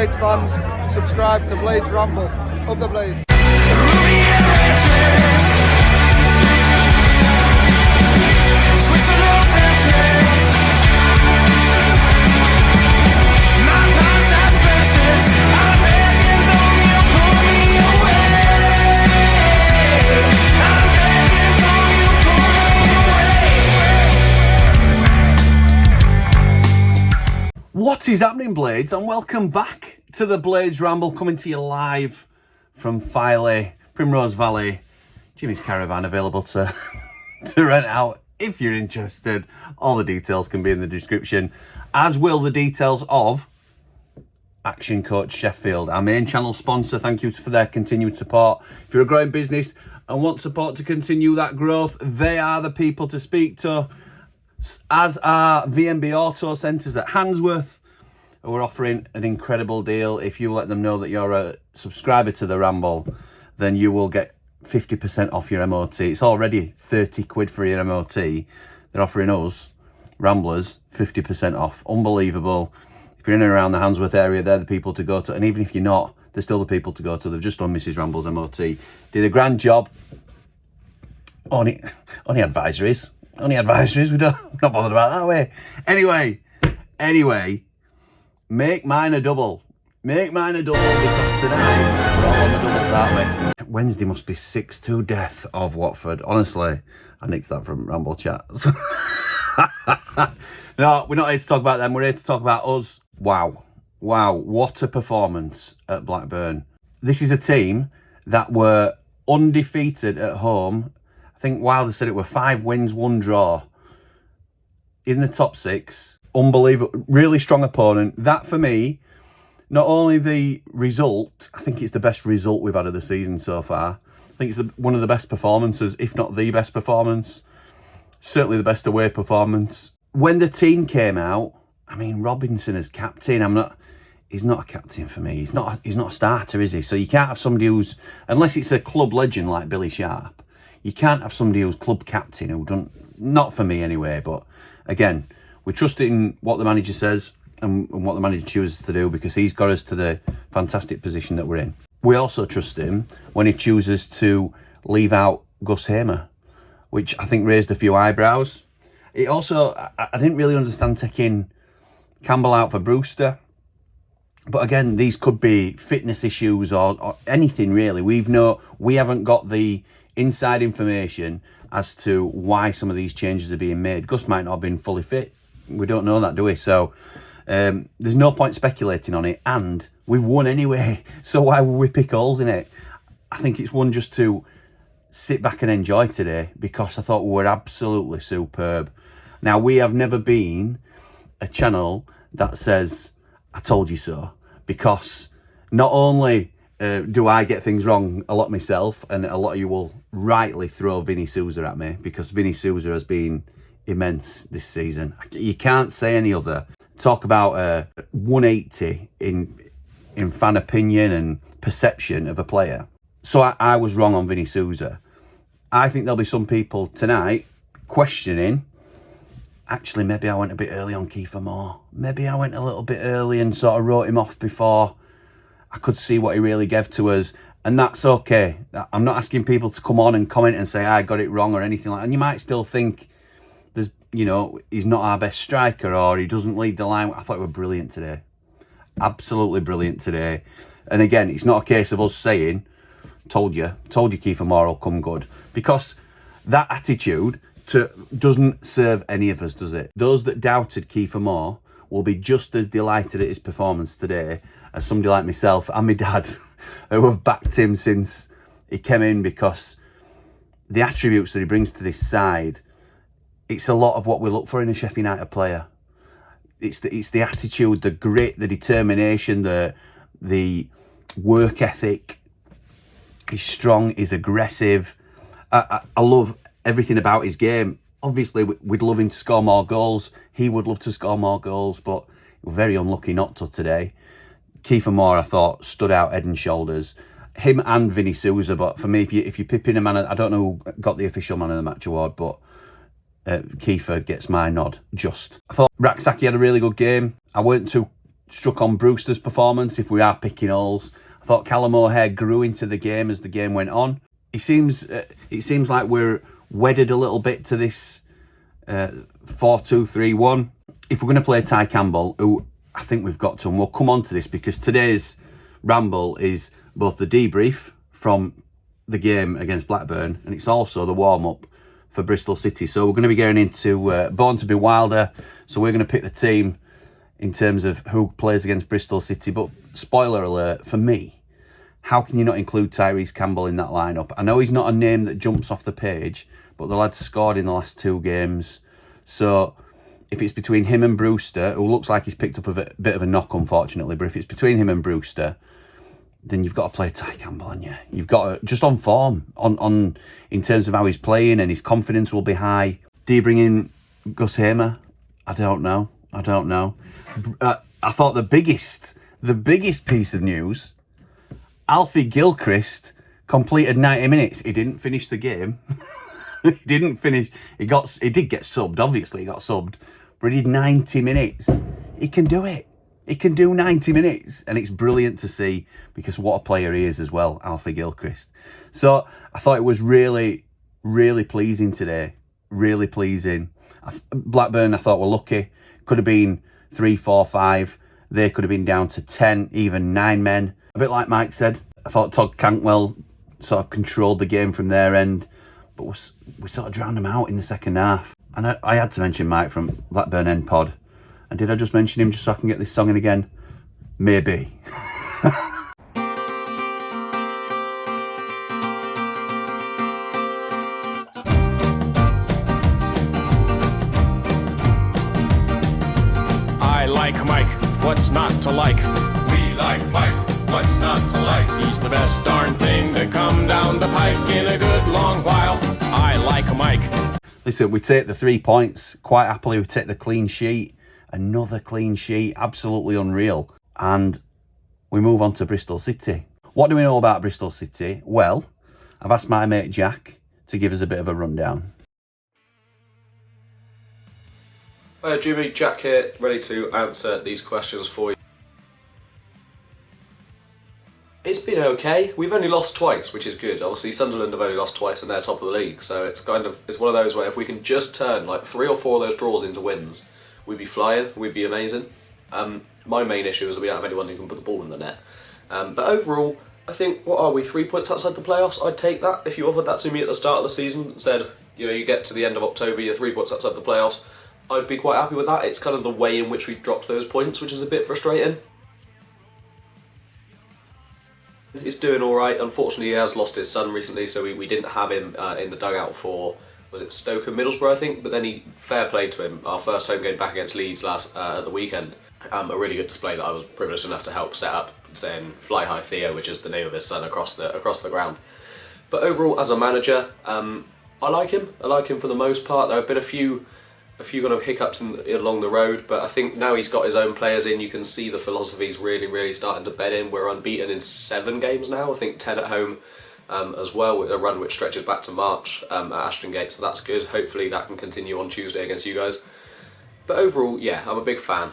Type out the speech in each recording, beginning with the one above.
Blades fans, subscribe to Blades Ramble. Up the Blades. What is happening, Blades? And welcome back to the Blades Ramble, coming to you live from Filey, Primrose Valley. Jimmy's caravan available to rent out if you're interested. All the details can be in the description, as will the details of Action Coach Sheffield, our main channel sponsor. Thank you for their continued support. If you're a growing business and want support to continue that growth, they are the people to speak to, as are VMB Auto Centres at Handsworth. We're offering an incredible deal. If you let them know that you're a subscriber to the Ramble, then you will get 50% off your MOT. It's already 30 quid for your MOT. They're offering us, Ramblers, 50% off. Unbelievable. If you're in and around the Handsworth area, they're the people to go to. And even if you're not, they're still the people to go to. They've just done Mrs. Ramble's MOT. Did a grand job. Only advisories. Only advisories. We're not bothered about that way. Anyway, make mine a double. Make mine a double, because tonight we're all on the doubles, aren't we? Wednesday must be 6-2 death of Watford. Honestly, I nicked that from Ramble chats. No, we're not here to talk about them. We're here to talk about us. Wow, what a performance at Blackburn. This is a team that were undefeated at home. I think Wilder said it were 5 wins, 1 draw. In the top 6. Unbelievable. Really strong opponent. That, for me, not only the result, I think it's the best result we've had of the season so far. I think it's one of the best performances, if not the best performance. Certainly the best away performance. When the team came out, I mean, Robinson as captain, he's not a captain for me. He's not a starter, is he? So you can't have somebody who's, unless it's a club legend like Billy Sharp, you can't have somebody who's club captain who don't, not for me anyway. But again, we trust in what the manager says and what the manager chooses to do, because he's got us to the fantastic position that we're in. We also trust him when he chooses to leave out Gus Hamer, which I think raised a few eyebrows. It also, I didn't really understand taking Campbell out for Brewster. But again, these could be fitness issues or anything really. We haven't got the inside information as to why some of these changes are being made. Gus might not have been fully fit. We don't know that, do we? So there's no point speculating on it. And we've won anyway. So why would we pick holes in it? I think it's one just to sit back and enjoy today, because I thought we were absolutely superb. Now, we have never been a channel that says, I told you so, because not only do I get things wrong a lot myself, and a lot of you will rightly throw Vinny Souza at me, because Vinny Souza has been immense this season. You can't say any other. Talk about 180 in fan opinion and perception of a player. So I was wrong on Vinny Souza. I think there'll be some people tonight questioning, actually, maybe I went a bit early on Kiefer Moore. Maybe I went a little bit early and sort of wrote him off before I could see what he really gave to us. And that's okay. I'm not asking people to come on and comment and say I got it wrong or anything like that. And you might still think he's not our best striker, or he doesn't lead the line. I thought we were brilliant today. Absolutely brilliant today. And again, it's not a case of us saying, told you Kiefer Moore will come good. Because that attitude doesn't serve any of us, does it? Those that doubted Kiefer Moore will be just as delighted at his performance today as somebody like myself and my dad, who have backed him since he came in, because the attributes that he brings to this side, it's a lot of what we look for in a Sheffield United player. It's the attitude, the grit, the determination, the work ethic. He's strong, he's aggressive. I love everything about his game. Obviously, we'd love him to score more goals. He would love to score more goals, but we're very unlucky not to today. Kiefer Moore, I thought, stood out head and shoulders. Him and Vinny Souza, but for me, if you pip in a man, I don't know who got the official man of the match award, but Kiefer gets my nod, just. I thought Raksaki had a really good game. I weren't too struck on Brewster's performance, if we are picking holes. I thought Callum O'Hare grew into the game as the game went on. It seems like we're wedded a little bit to this 4-2-3-1. If we're going to play Ty Campbell, who I think we've got to, and we'll come on to this because today's Ramble is both the debrief from the game against Blackburn and it's also the warm-up for Bristol City. So we're going to be getting into Born to be Wilder. So we're going to pick the team in terms of who plays against Bristol City. But spoiler alert, for me, how can you not include Tyrese Campbell in that lineup? I know he's not a name that jumps off the page, but the lad's scored in the last 2 games. So if it's between him and Brewster, who looks like he's picked up a bit of a knock, unfortunately, but if it's between him and Brewster, then you've got to play Ty Campbell, haven't you? You've got to, just on form, on in terms of how he's playing, and his confidence will be high. Do you bring in Gus Hamer? I don't know. I thought the biggest piece of news, Alfie Gilchrist completed 90 minutes. He didn't finish the game. He didn't finish. He did get subbed, obviously he got subbed, but he did 90 minutes. He can do it. He can do 90 minutes, and it's brilliant to see because what a player he is as well, Alfie Gilchrist. So I thought it was really, really pleasing today. Really pleasing. Blackburn, I thought, were lucky. Could have been 3, 4, 5. They could have been down to 10, even 9 men. A bit like Mike said, I thought Todd Cantwell sort of controlled the game from their end, but we sort of drowned them out in the second half. And I had to mention Mike from Blackburn End Pod. And did I just mention him just so I can get this song in again? Maybe. I like Mike, what's not to like? We like Mike, what's not to like? He's the best darn thing to come down the pike in a good long while. I like Mike. Listen, we take the 3 points quite happily. We take the clean sheet. Another clean sheet, absolutely unreal. And we move on to Bristol City. What do we know about Bristol City? Well, I've asked my mate Jack to give us a bit of a rundown. Hi Jimmy, Jack here, ready to answer these questions for you. It's been okay. We've only lost twice, which is good. Obviously Sunderland have only lost twice and they're top of the league, so it's one of those where if we can just turn like 3 or 4 of those draws into wins, we'd be flying, we'd be amazing. My main issue is that we don't have anyone who can put the ball in the net. But overall, I think, what are we, 3 points outside the playoffs? I'd take that. If you offered that to me at the start of the season and said, you know, you get to the end of October, you're 3 points outside the playoffs, I'd be quite happy with that. It's kind of the way in which we've dropped those points, which is a bit frustrating. He's doing alright. Unfortunately, he has lost his son recently, so we didn't have him in the dugout for, was it Stoke and Middlesbrough, I think? But then fair play to him. Our first home game back against Leeds at the weekend. A really good display that I was privileged enough to help set up, saying "Fly High Theo," which is the name of his son, across the ground. But overall, as a manager, I like him. I like him for the most part. There have been a few kind of hiccups along the road, but I think now he's got his own players in, you can see the philosophy's really, really starting to bed in. We're unbeaten in 7 games now, I think 10 at home as well, with a run which stretches back to March at Ashton Gate, so that's good. Hopefully that can continue on Tuesday against you guys. But overall, yeah, I'm a big fan.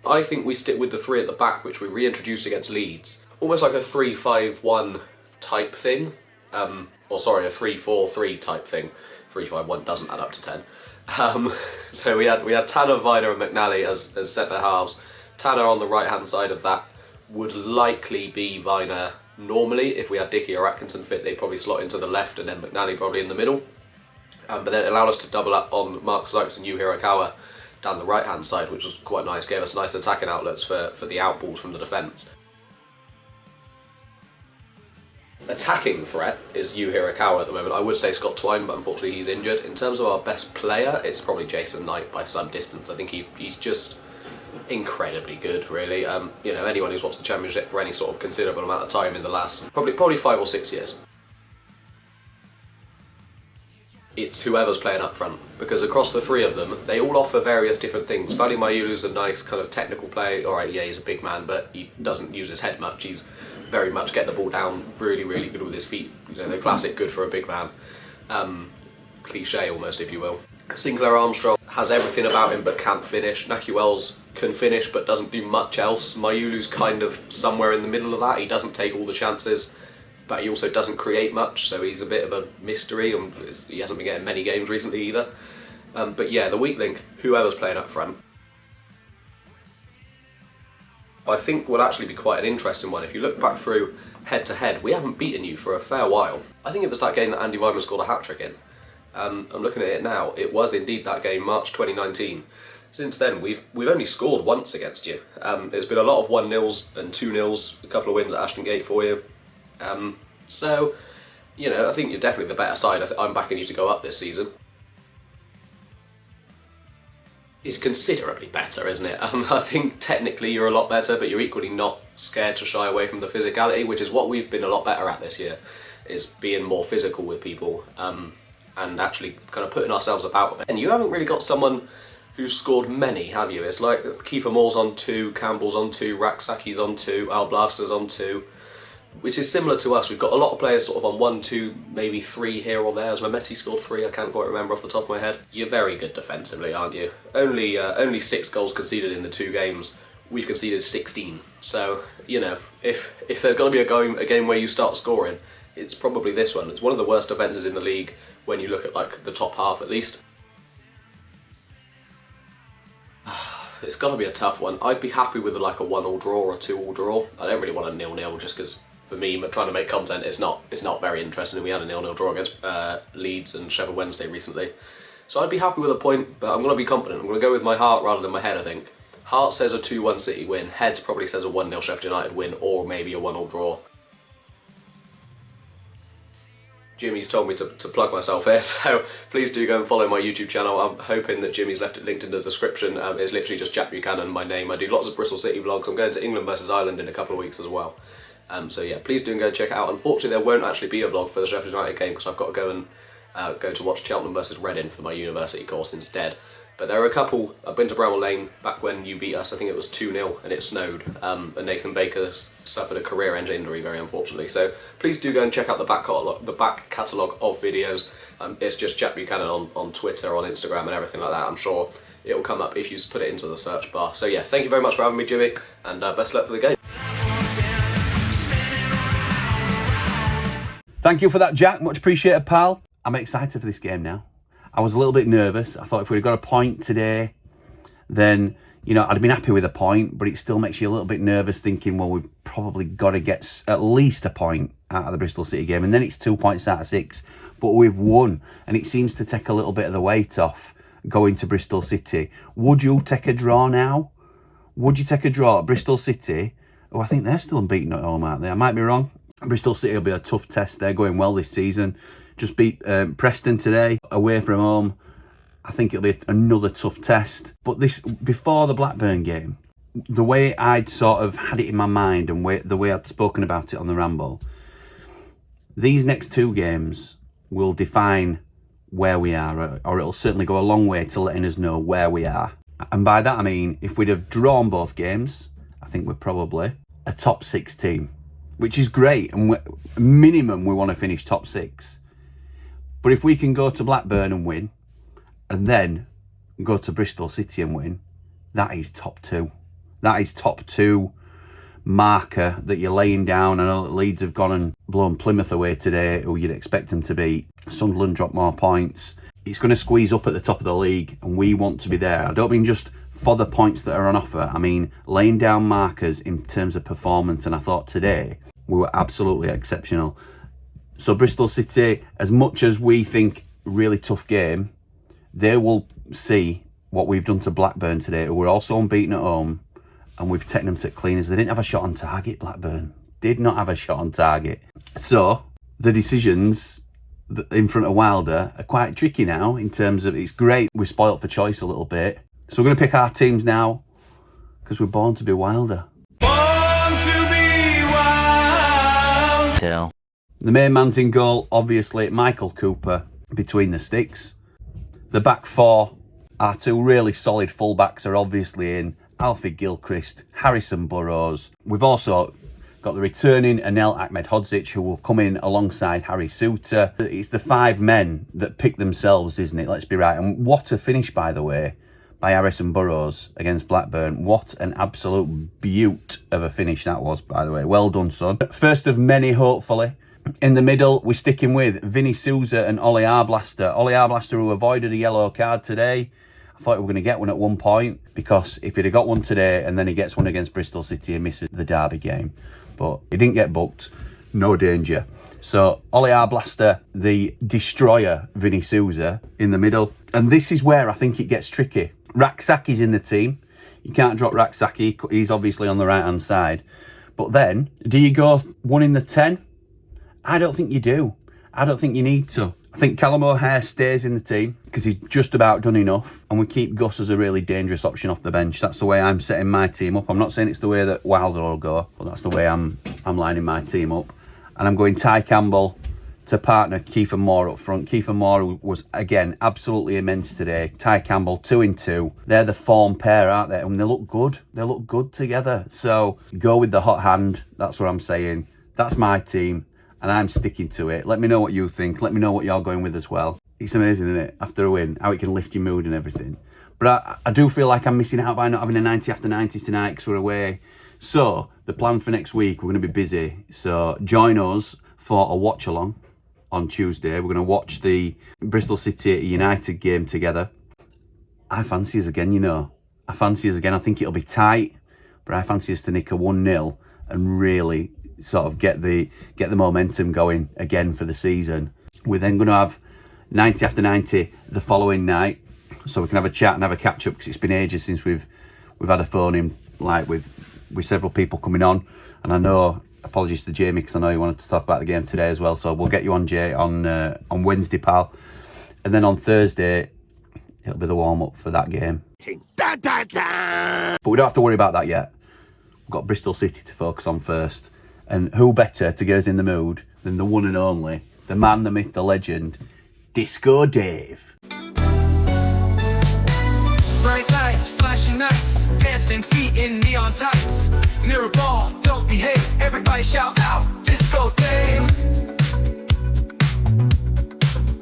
I think we stick with the 3 at the back, which we reintroduced against Leeds. Almost like a 3-5-1 type thing. Or sorry, a 3-4-3 type thing. 3-5-1 doesn't add up to 10. So we had Tanner, Viner and McNally as centre halves. Tanner on the right hand side of that would likely be Viner normally. If we had Dickey or Atkinson fit, they'd probably slot into the left and then McNally probably in the middle. But then it allowed us to double up on Mark Sykes and Yu Hirakawa down the right hand side, which was quite nice. Gave us nice attacking outlets for the outballs from the defence. Attacking threat is Yu Hirakawa at the moment. I would say Scott Twine, but unfortunately he's injured. In terms of our best player, it's probably Jason Knight by some distance. I think he's just incredibly good, really. You know, anyone who's watched the Championship for any sort of considerable amount of time in the last probably 5 or 6 years, it's whoever's playing up front, because across the 3 of them, they all offer various different things. Vali Mayulu's a nice kind of technical play. Alright, yeah, he's a big man, but he doesn't use his head much. He's very much get the ball down, really, really good with his feet. You know, the classic good for a big man. Cliche almost, if you will. Sinclair Armstrong, has everything about him but can't finish. Nahki Wells can finish but doesn't do much else. Mayulu's kind of somewhere in the middle of that. He doesn't take all the chances, but he also doesn't create much, so he's a bit of a mystery, and he hasn't been getting many games recently either. But yeah, the weak link, whoever's playing up front, I think will actually be quite an interesting one. If you look back through head-to-head, we haven't beaten you for a fair while. I think it was that game that Andy Weidman scored a hat-trick in. I'm looking at it now. It was indeed that game, March 2019. Since then, we've only scored once against you. It's been a lot of 1-0s and 2-0s, a couple of wins at Ashton Gate for you. So, you know, I think you're definitely the better side. I'm backing you to go up this season. It's considerably better, isn't it? I think technically you're a lot better, but you're equally not scared to shy away from the physicality, which is what we've been a lot better at this year, is being more physical with people. And actually kind of putting ourselves about a bit. And you haven't really got someone who's scored many, have you? It's like Kiefer Moore's on 2, Campbell's on 2, Raksaki's on 2, Al Blaster's on 2, which is similar to us. We've got a lot of players sort of on 1, 2, maybe 3 here or there. As Mehmeti scored 3, I can't quite remember off the top of my head. You're very good defensively, aren't you? Only 6 goals conceded in the 2 games. We've conceded 16. So, you know, if there's going to be a game where you start scoring, it's probably this one. It's one of the worst defences in the league when you look at like the top half at least. It's going to be a tough one. I'd be happy with like a 1-1 draw or a 2-2 draw. I don't really want a 0-0 just because for me, trying to make content, it's not very interesting. We had a 0-0 draw against Leeds and Sheffield Wednesday recently. So I'd be happy with a point, but I'm going to be confident. I'm going to go with my heart rather than my head, I think. Heart says a 2-1 City win. Heads probably says a 1-0 Sheffield United win, or maybe a 1-1 draw. Jimmy's told me to plug myself here, so please do go and follow my YouTube channel. I'm hoping that Jimmy's left it linked in the description. It's literally just Jack Buchanan, my name. I do lots of Bristol City vlogs. I'm going to England versus Ireland in a couple of weeks as well. So yeah, please do go check it out. Unfortunately, there won't actually be a vlog for the Sheffield United game because I've got to go and go to watch Cheltenham versus Reading for my university course instead. But there are a couple. I've been to Bramall Lane back when you beat us. I think it was 2-0 and it snowed. And Nathan Baker suffered a career-ending injury, very unfortunately. So please do go and check out the back catalogue of videos. It's just Jack Buchanan on Twitter, on Instagram, and everything like that. I'm sure it will come up if you put it into the search bar. So yeah, thank you very much for having me, Jimmy, and best luck for the game. Thank you for that, Jack. Much appreciated, pal. I'm excited for this game now. I was a little bit nervous. I thought if we'd have got a point today, then, you know, I'd have been happy with a point, but it still makes you a little bit nervous thinking, well, we've probably got to get at least a point out of the Bristol City game, and then it's 2 points out of 6, but we've won, and it seems to take a little bit of the weight off going to Bristol City. Would you take a draw now? Would you take a draw at Bristol City? Oh, I think they're still unbeaten at home, aren't they? I might be wrong. Bristol City will be a tough test. They're going well this season. Just beat Preston today, away from home. I think it'll be another tough test. But this, before the Blackburn game, the way I'd sort of had it in my mind and the way I'd spoken about it on the Ramble, these next 2 games will define where we are, or it'll certainly go a long way to letting us know where we are. And by that I mean, if we'd have drawn both games, I think we're probably a top 6 team, which is great. And minimum, we want to finish top 6. But if we can go to Blackburn and win, and then go to Bristol City and win, that is top 2. That is top 2 marker that you're laying down. I know that Leeds have gone and blown Plymouth away today, who you'd expect them to beat. Sunderland dropped more points. It's going to squeeze up at the top of the league, and we want to be there. I don't mean just for the points that are on offer. I mean laying down markers in terms of performance, and I thought today we were absolutely exceptional. So Bristol City, as much as we think really tough game, they will see what we've done to Blackburn today, who were also unbeaten at home, and we've taken them to cleaners. They didn't have a shot on target, Blackburn. Did not have a shot on target. So the decisions in front of Wilder are quite tricky now in terms of, it's great, we're spoilt for choice a little bit. So we're going to pick our teams now because we're born to be Wilder. Born to be wild. Yeah. The main man's in goal, obviously, Michael Cooper between the sticks. The back 4, our 2 really solid fullbacks are obviously in. Alfie Gilchrist, Harrison Burrows. We've also Got the returning Anel Ahmedhodzic, who will come in alongside Harry Souttar. It's the 5 men that pick themselves, isn't it? Let's be right. And what a finish, by the way, by Harrison Burrows against Blackburn. What an absolute beaut of a finish that was, by the way. Well done, son. First of many, hopefully. In the middle, we're sticking with Vinny Souza and Ollie Arblaster. Ollie Arblaster, who avoided a yellow card today. I thought we were going to get one at one point, because if he'd have got one today and then he gets one against Bristol City and misses the derby game. But he didn't get booked. No danger. So Ollie Arblaster, the destroyer, Vinny Souza, in the middle. And this is where I think it gets tricky. Raksaki's in the team. You can't drop Raksaki. He's obviously on the right-hand side. But then, do you go 1 in the 10? I don't think you do. I don't think you need to. I think Callum O'Hare stays in the team because he's just about done enough, and we keep Gus as a really dangerous option off the bench. That's the way I'm setting my team up. I'm not saying it's the way that Wilder will go, but that's the way I'm lining my team up. And I'm going Ty Campbell to partner Kiefer Moore up front. Kiefer Moore was, again, absolutely immense today. Ty Campbell, 2 in 2. They're the form pair, aren't they? And they look good. They look good together. So go with the hot hand. That's what I'm saying. That's my team, and I'm sticking to it. Let me know what you think. Let me know what you're going with as well. It's amazing, isn't it? After a win, how it can lift your mood and everything. But I do feel like I'm missing out by not having a 90 after 90s tonight because we're away. So the plan for next week, we're going to be busy. So join us for a watch along on Tuesday. We're going to watch the Bristol City United game together. I fancy us again, you know. I fancy us again. I think it'll be tight, but I fancy us to nick a 1-0 and really sort of get the momentum going again for the season. We're then going to have 90 after 90 the following night, so we can have a chat and have a catch up, because it's been ages since we've had a phone in, like with several people coming on. And I know, apologies to Jamie, because I know he wanted to talk about the game today as well, so we'll get you on, Jay, on Wednesday, pal. And then on Thursday it'll be the warm-up for that game. But we don't have to worry about that yet. We've got Bristol City to focus on first. And who better to get us in the mood than the one and only, the man, the myth, the legend, Disco Dave. Bright lights, flashing lights, dancing feet in neon tights. Mirror ball, don't behave, everybody shout out, Disco Dave.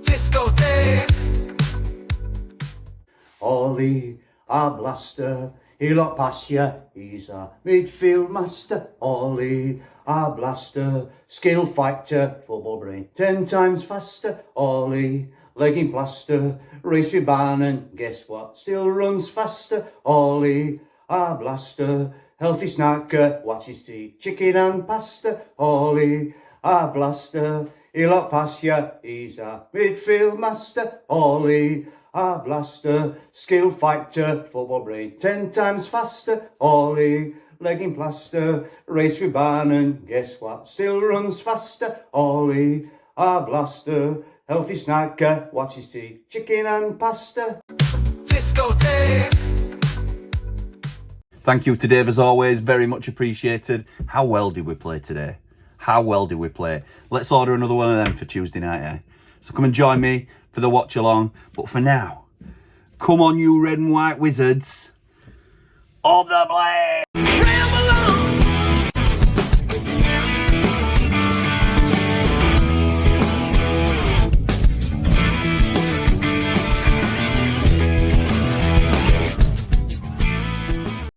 Disco Dave. Ollie Arblaster, he'll not pass ya, he's a midfield master. Ollie Arblaster, skill fighter, football brain 10 times faster. Ollie, legging plaster, race with Barnon, guess what, still runs faster. Ollie Arblaster, healthy snacker, watch his tea, chicken and pasta. Ollie Arblaster, he'll not pass ya, he's a midfield master. Ollie Arblaster, skill fighter, football brain 10 times faster. Ollie, legging plaster, race with Barnon, guess what, still runs faster. Ollie Arblaster, healthy snacker, watch his tea, chicken and pasta. Disco Dave. Thank you to Dave as always, very much appreciated. How well did we play today? How well did we play? Let's order another one of them for Tuesday night, eh? So come and join me for the watch along. But for now, come on you red and white wizards, up the blade!